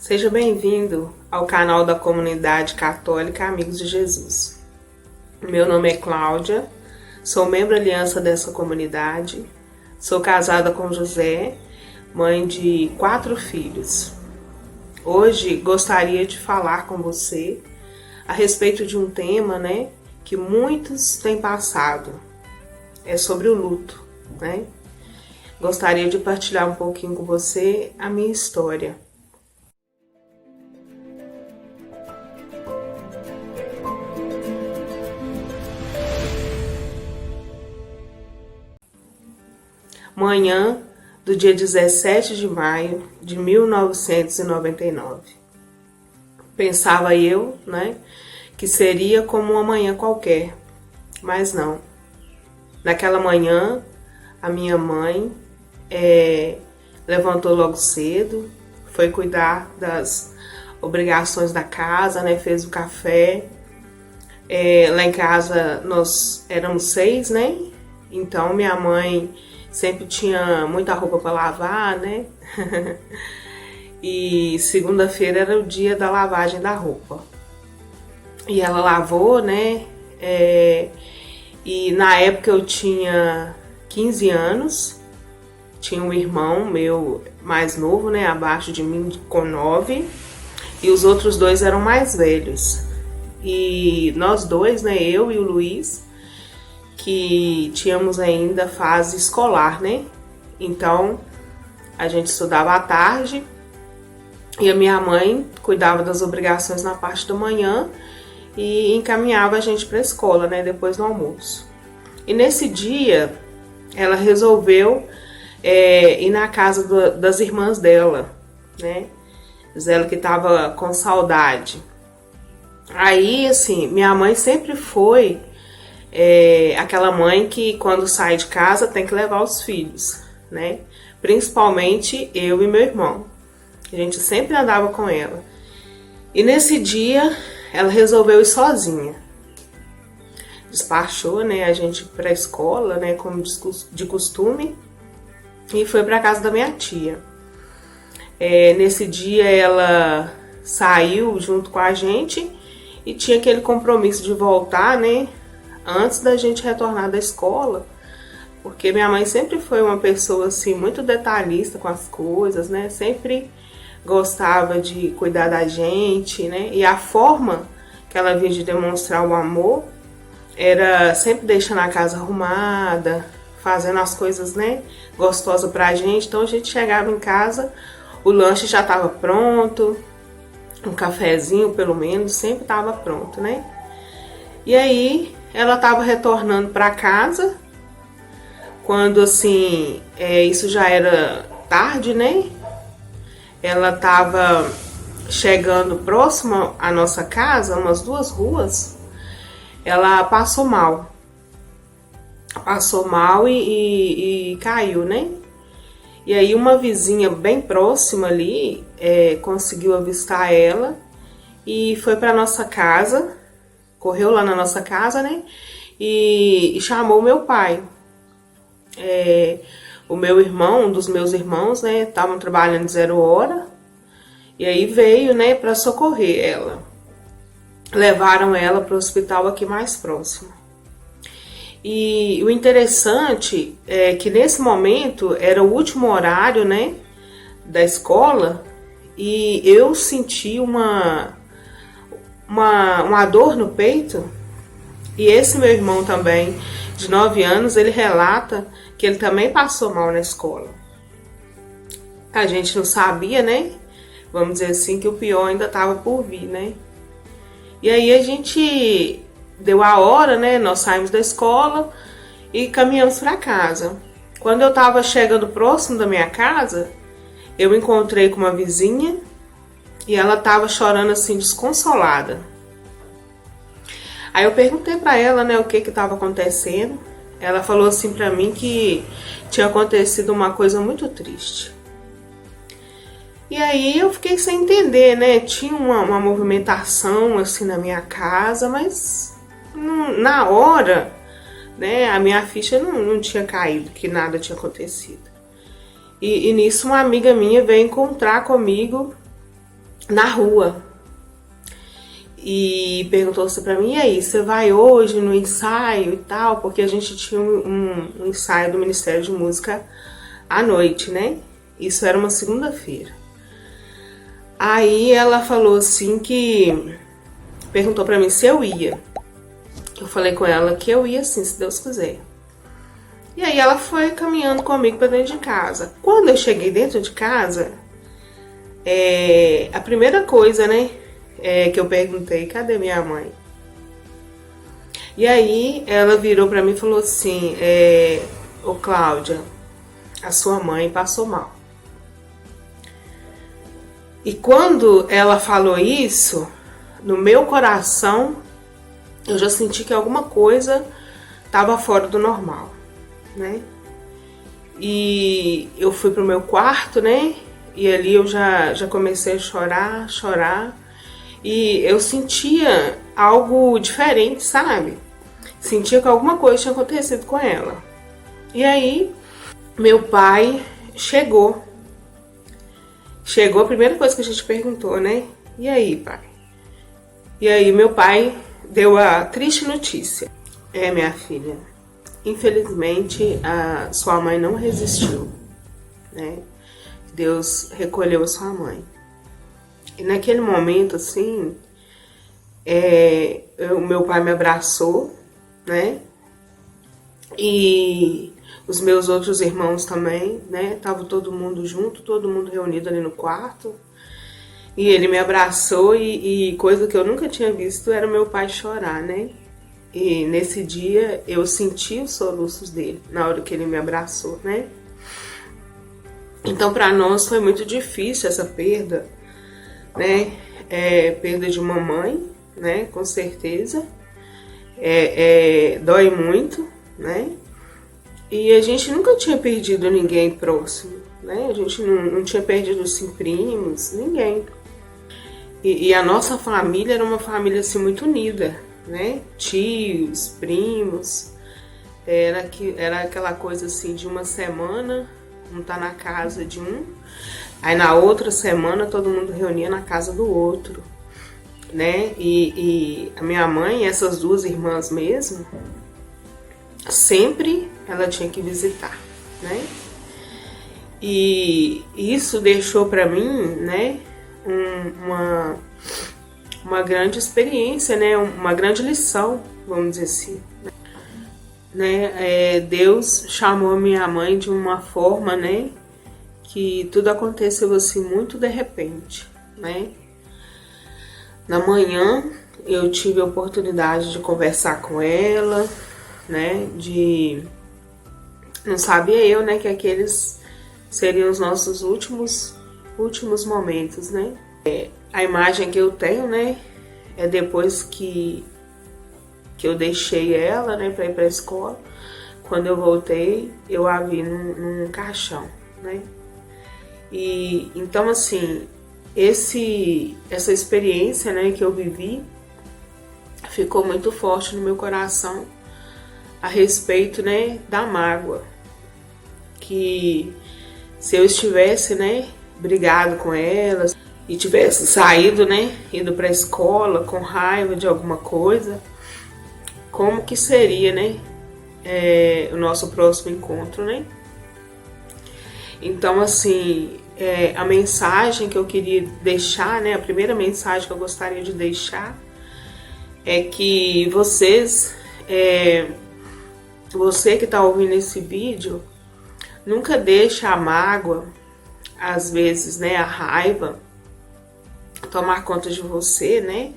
Seja bem-vindo ao canal da Comunidade Católica Amigos de Jesus. Meu nome é Cláudia, sou membro aliança dessa comunidade, sou casada com José, mãe de 4 filhos. Hoje gostaria de falar com você a respeito de um tema, que muitos têm passado. É sobre o luto, Gostaria de partilhar um pouquinho com você a minha história. Manhã do dia 17 de maio de 1999. Pensava eu, que seria como uma manhã qualquer, mas não. Naquela manhã, a minha mãe levantou logo cedo, foi cuidar das obrigações da casa, fez o café. Lá em casa nós éramos 6, Então minha mãe sempre tinha muita roupa para lavar, E segunda-feira era o dia da lavagem da roupa. E ela lavou, E na época eu tinha 15 anos. Tinha um irmão meu mais novo, abaixo de mim, com 9. E os outros 2 eram mais velhos. E nós dois, eu e o Luiz, que tínhamos ainda fase escolar, Então, a gente estudava à tarde e a minha mãe cuidava das obrigações na parte da manhã e encaminhava a gente para a escola, depois do almoço. E nesse dia, ela resolveu ir na casa das irmãs dela, Diz ela que estava com saudade. Aí, assim, minha mãe sempre foi aquela mãe que quando sai de casa tem que levar os filhos, Principalmente eu e meu irmão. A gente sempre andava com ela. E nesse dia ela resolveu ir sozinha. Despachou, a gente para a escola, como de costume, e foi para casa da minha tia. Nesse dia ela saiu junto com a gente e tinha aquele compromisso de voltar, antes da gente retornar da escola, porque minha mãe sempre foi uma pessoa assim muito detalhista com as coisas, Sempre gostava de cuidar da gente, E a forma que ela via de demonstrar o amor era sempre deixando a casa arrumada, fazendo as coisas, gostosas pra gente. Então a gente chegava em casa, o lanche já estava pronto, um cafezinho pelo menos sempre estava pronto, E aí ela estava retornando para casa, quando assim, isso já era tarde, Ela estava chegando próximo à nossa casa, umas 2 ruas, ela passou mal. Passou mal e caiu, E aí uma vizinha bem próxima ali conseguiu avistar ela e foi para nossa casa, correu lá na nossa casa, e chamou meu pai. O meu irmão, um dos meus irmãos, estavam trabalhando de 0 hora, e aí veio, para socorrer ela. Levaram ela para o hospital aqui mais próximo. E o interessante é que nesse momento era o último horário, da escola, e eu senti uma dor no peito. E esse meu irmão também, de 9 anos, ele relata que ele também passou mal na escola. A gente não sabia, Vamos dizer assim, que o pior ainda estava por vir, E aí a gente deu a hora, Nós saímos da escola e caminhamos para casa. Quando eu estava chegando próximo da minha casa, eu encontrei com uma vizinha e ela estava chorando assim, desconsolada. Aí eu perguntei para ela, o que estava acontecendo. Ela falou assim para mim que tinha acontecido uma coisa muito triste. E aí eu fiquei sem entender, Tinha uma movimentação assim na minha casa, mas na hora, a minha ficha não tinha caído, que nada tinha acontecido. E nisso uma amiga minha veio encontrar comigo na rua. E perguntou assim pra mim: e aí, você vai hoje no ensaio e tal? Porque a gente tinha um ensaio do Ministério de Música à noite, né? Isso era uma segunda-feira. Aí ela falou assim que... perguntou pra mim se eu ia. Eu falei com ela que eu ia sim, se Deus quiser. E aí ela foi caminhando comigo pra dentro de casa. Quando eu cheguei dentro de casa, a primeira coisa, né, que eu perguntei: cadê minha mãe? E aí ela virou pra mim e falou assim: ô Cláudia, a sua mãe passou mal. E quando ela falou isso, no meu coração, eu já senti que alguma coisa estava fora do normal, né? E eu fui pro meu quarto, né? E ali eu já comecei a chorar. E eu sentia algo diferente, sabe? Sentia que alguma coisa tinha acontecido com ela. E aí, meu pai chegou. Chegou, a primeira coisa que a gente perguntou, né? E aí, pai? E aí, meu pai deu a triste notícia: minha filha, infelizmente a sua mãe não resistiu, né? Deus recolheu a sua mãe. E naquele momento, assim, o meu pai me abraçou, né? E os meus outros irmãos também, né? Tava todo mundo junto, todo mundo reunido ali no quarto. E ele me abraçou e coisa que eu nunca tinha visto era meu pai chorar, né? E nesse dia eu senti os soluços dele na hora que ele me abraçou, né? Então para nós foi muito difícil essa perda, né? Perda de uma mãe, né? Com certeza. Dói muito, né? E a gente nunca tinha perdido ninguém próximo, né? A gente não tinha perdido assim, primos, ninguém. E a nossa família era uma família assim, muito unida, né? Tios, primos. Era aquela coisa assim de uma semana, um tá na casa de um, aí na outra semana todo mundo reunia na casa do outro, né? E a minha mãe, essas duas irmãs mesmo, sempre ela tinha que visitar, né? E isso deixou para mim, né, uma grande experiência, né, uma grande lição, vamos dizer assim, né? Deus chamou a minha mãe de uma forma, né, que tudo aconteceu assim muito de repente, né? Na manhã eu tive a oportunidade de conversar com ela, né, não sabia eu, né, que aqueles seriam os nossos últimos momentos, né? A imagem que eu tenho, né, é depois que eu deixei ela, né, para ir para a escola. Quando eu voltei, eu a vi num caixão, né? E então assim, essa experiência, né, que eu vivi ficou muito forte no meu coração a respeito, né, da mágoa, que se eu estivesse, né, brigado com ela e tivesse saído, né, ido para a escola com raiva de alguma coisa, como que seria, né, o nosso próximo encontro, né? Então, assim, a mensagem que eu queria deixar, né, a primeira mensagem que eu gostaria de deixar é que vocês, você que está ouvindo esse vídeo, nunca deixe a mágoa, às vezes, né, a raiva, tomar conta de você, né?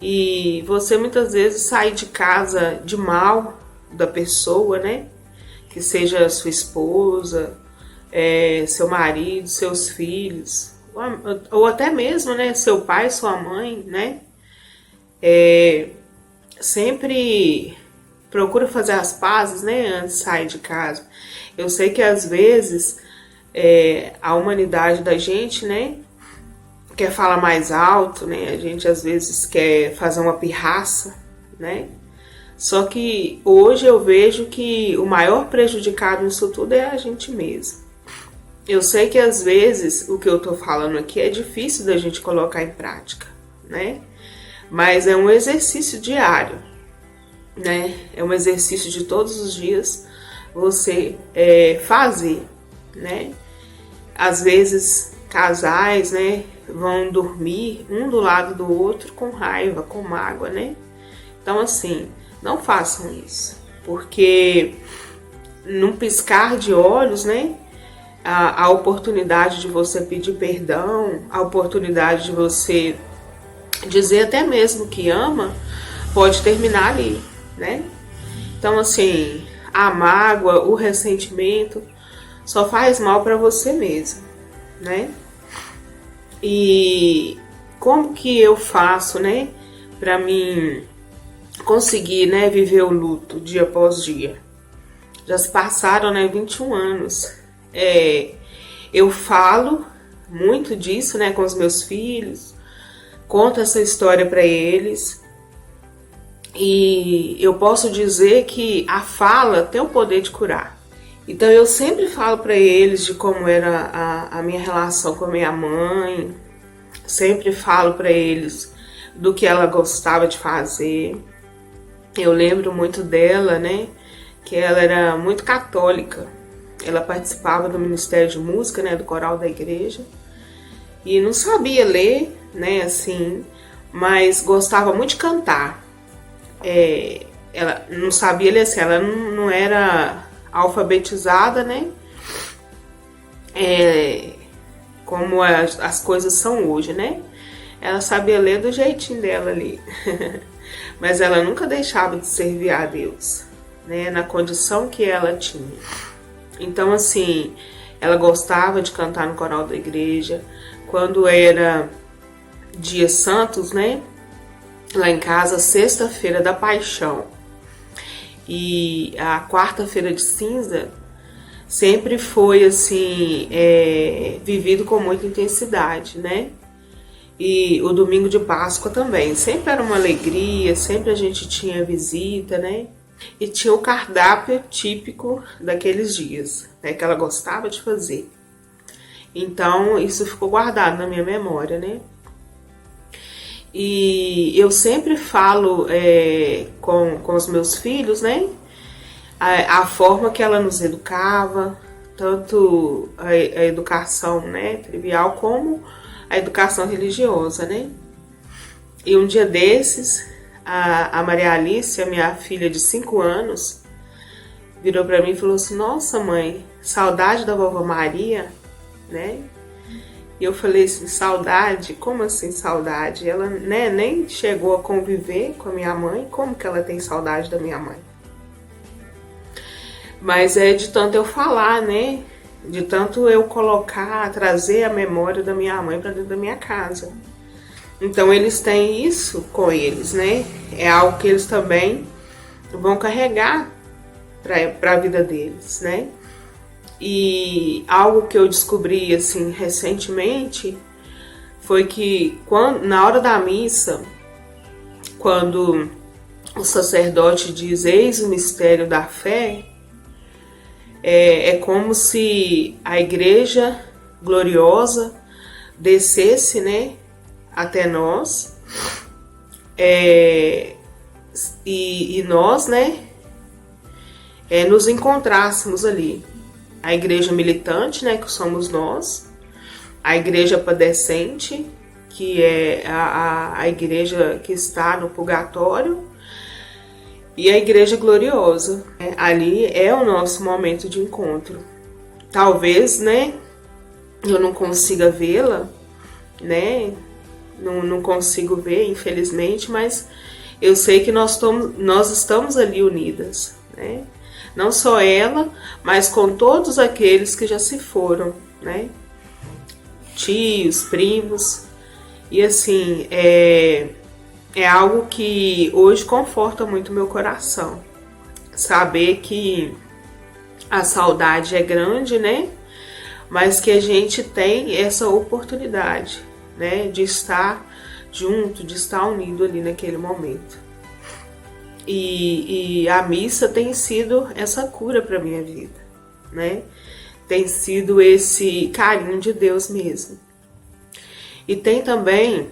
E você muitas vezes sair de casa de mal da pessoa, né? Que seja sua esposa, seu marido, seus filhos, ou até mesmo, né, seu pai, sua mãe, né? Sempre procura fazer as pazes, né, antes de sair de casa. Eu sei que às vezes a humanidade da gente, né, quer falar mais alto, né? A gente às vezes quer fazer uma pirraça, né? Só que hoje eu vejo que o maior prejudicado nisso tudo é a gente mesmo, Eu sei que às vezes o que eu tô falando aqui é difícil da gente colocar em prática, né? Mas é um exercício diário, né? É um exercício de todos os dias você fazer, né? Às vezes casais, né, vão dormir um do lado do outro com raiva, com mágoa, né? Então assim, não façam isso, porque num piscar de olhos, né, a oportunidade de você pedir perdão, a oportunidade de você dizer até mesmo que ama, pode terminar ali, né? Então assim, a mágoa, o ressentimento só faz mal para você mesmo, né? E como que eu faço, né, para mim conseguir, né, viver o luto dia após dia? Já se passaram, né, 21 anos. Eu falo muito disso, né, com os meus filhos, conto essa história para eles. E eu posso dizer que a fala tem o poder de curar. Então eu sempre falo para eles de como era a minha relação com a minha mãe, sempre falo para eles do que ela gostava de fazer. Eu lembro muito dela, né, que ela era muito católica. Ela participava do Ministério de Música, né, do coral da igreja, e não sabia ler, né, assim, mas gostava muito de cantar. Ela não sabia ler, assim, ela não era alfabetizada, né, como as coisas são hoje, né. Ela sabia ler do jeitinho dela ali, mas ela nunca deixava de servir a Deus, né, na condição que ela tinha. Então assim, ela gostava de cantar no coral da igreja. Quando era dias santos, né, lá em casa, sexta-feira da Paixão e a quarta-feira de cinza sempre foi assim, vivido com muita intensidade, né? E o domingo de Páscoa também, sempre era uma alegria, sempre a gente tinha visita, né? E tinha o cardápio típico daqueles dias, né, que ela gostava de fazer. Então isso ficou guardado na minha memória, né? E eu sempre falo com os meus filhos, né, a forma que ela nos educava, tanto a educação, né, trivial, como a educação religiosa, né? E um dia desses, a Maria Alice, a minha filha de 5 anos, virou para mim e falou assim: nossa mãe, saudade da vovó Maria, né? E eu falei assim: saudade? Como assim saudade? Ela, né, nem chegou a conviver com a minha mãe, como que ela tem saudade da minha mãe? Mas é de tanto eu falar, né? De tanto eu colocar, trazer a memória da minha mãe para dentro da minha casa. Então eles têm isso com eles, né? É algo que eles também vão carregar para a vida deles, né? E algo que eu descobri assim recentemente foi que na hora da missa, quando o sacerdote diz eis o mistério da fé, é como se a igreja gloriosa descesse, né, até nós, e nós, né, nos encontrássemos ali. A igreja militante, né, que somos nós, a igreja padecente, que é a igreja que está no purgatório, e a igreja gloriosa. Ali é o nosso momento de encontro. Talvez, né, eu não consiga vê-la, né, não consigo ver, infelizmente, mas eu sei que nós estamos ali unidas, né? Não só ela, mas com todos aqueles que já se foram, né? Tios, primos. E assim, é algo que hoje conforta muito meu coração. Saber que a saudade é grande, né? Mas que a gente tem essa oportunidade, né, de estar junto, de estar unido ali naquele momento. E a missa tem sido essa cura para minha vida, né? tem sido esse carinho de Deus mesmo. E tem também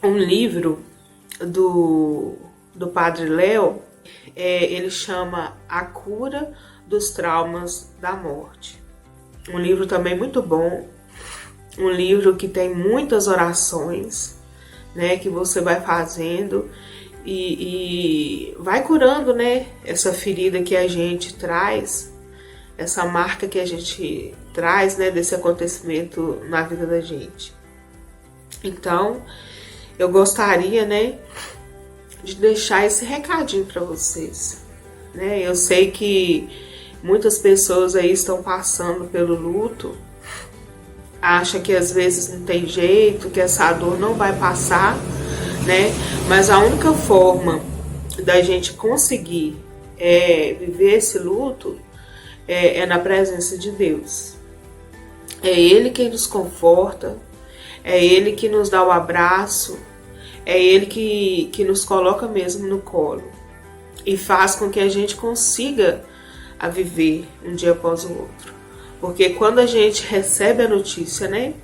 um livro do Padre Léo, ele chama A Cura dos Traumas da Morte. Um livro também muito bom, um livro que tem muitas orações, né, que você vai fazendo e vai curando, né, essa ferida que a gente traz, essa marca que a gente traz, né, desse acontecimento na vida da gente. Então, eu gostaria, né, de deixar esse recadinho para vocês, né? Eu sei que muitas pessoas aí estão passando pelo luto, acha que às vezes não tem jeito, que essa dor não vai passar, né? Mas a única forma da gente conseguir viver esse luto é na presença de Deus. É Ele quem nos conforta, é Ele que nos dá o abraço, é Ele que nos coloca mesmo no colo e faz com que a gente consiga a viver um dia após o outro. Porque quando a gente recebe a notícia, né,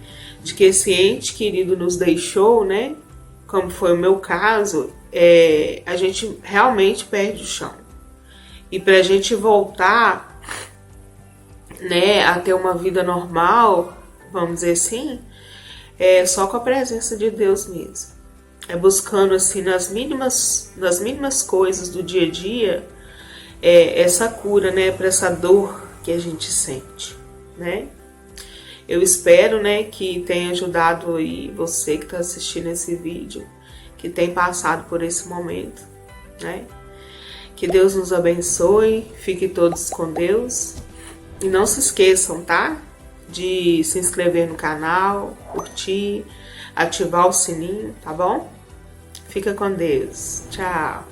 de que esse ente querido nos deixou, né, como foi o meu caso, a gente realmente perde o chão. E para a gente voltar, né, a ter uma vida normal, vamos dizer assim, é só com a presença de Deus mesmo. É buscando assim nas mínimas coisas do dia a dia, essa cura, né, para essa dor que a gente sente, né? Eu espero, né, que tenha ajudado aí você que está assistindo esse vídeo, que tem passado por esse momento, né? Que Deus nos abençoe, fiquem todos com Deus e não se esqueçam, tá? De se inscrever no canal, curtir, ativar o sininho, tá bom? Fica com Deus. Tchau.